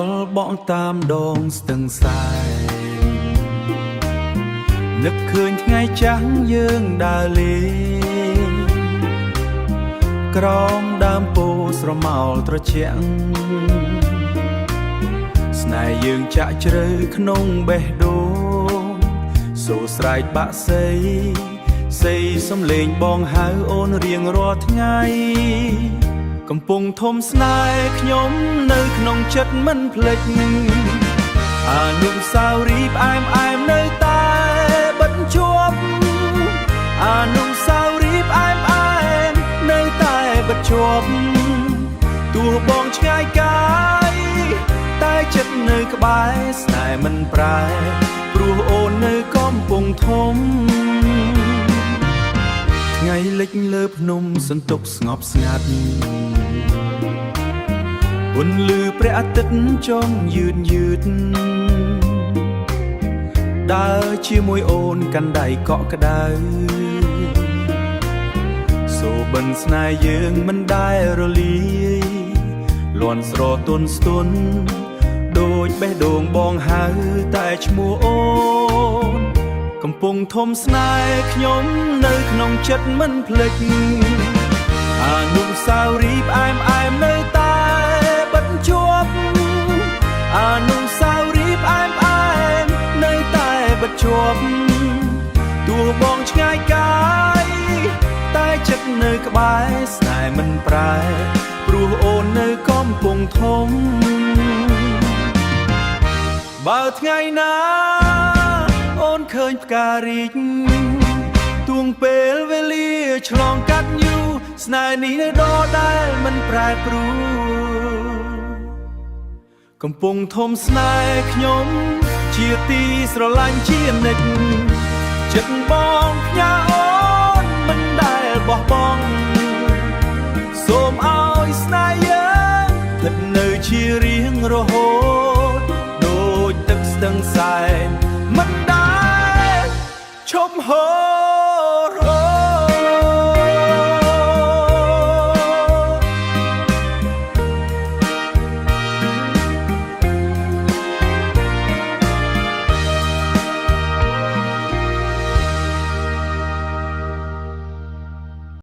ល់បងតាមដងស្ទឹងសែននឹកឃើញថ្ងៃចាំងយើងដើរលេងក្រោមដើមពោធិ៍ស្រមោលត្រជាក់ស្នេហ៍យើងចាក់ជ្រៅក្នុងបេះដូងសូរស្រែកបាក់សីសេយសំលេងបងហៅអូនរៀងរាល់ថ្ងៃកំពុងធំស្នេហ៍ខ្ញុំនៅក្នុងចិត្តមិនភ្លេចអនុស្សាវរីយ៍ផ្អែមអែមនៅតែបិទជាប់អនុស្សាវរីយ៍ផ្អែមអែមនៅតែបិទជាប់ទោះបងឆ្ងាយកាយតែចិត្តនៅក្បែរស្នេហ៍មិនប្រែព្រោះអូននៅកំពុងធំថ្ងៃលិចលើភ្នំសន្ទុកស្ងប់ស្ងាត់ពន្លឺព្រះអាទិត្យចុងយឺតយឺតដើរជាមួយអូនកាន់ដៃកក់ក្ដៅសូបិនស្នេហ៍យើងមិនដែលរលាយលន់ស្រទន់ស្ទន់ដូចបេះដូងបងហៅតែឈ្មោះអូនកំពុងធំស្នេហ៍ខ្ញុំនៅក្នុងចិត្តមិនភ្លេចអនុស្សាវរីយ៍ផ្អែមអែមនៅតែបិទជាប់អនុស្សាវរីយ៍ផ្អែមអែមនៅតែបិទជាប់ទោះបងឆ្ងាយកាយតែចិត្តនៅក្បែរស្នេហ៍មិនប្រែព្រោះអូននៅកំពុងធំបើថ្ងៃណាអូនឃើញផ្ការីកទួងពេលវេលាឆ្លងកាត់យូរស្នេហ៍នេះនៅដដែលមិនប្រែប្រួលកំពុងធំស្នេហ៍ខ្ញុំជាទីស្រឡាញ់ជានិច្ចចិត្តបងផ្ញើអូនមិនដែលបោះបង់សូមឲ្យស្នេហ៍យើងស្ថិតនៅជារៀងរហូតដូចទឹកស្ទឹងសែន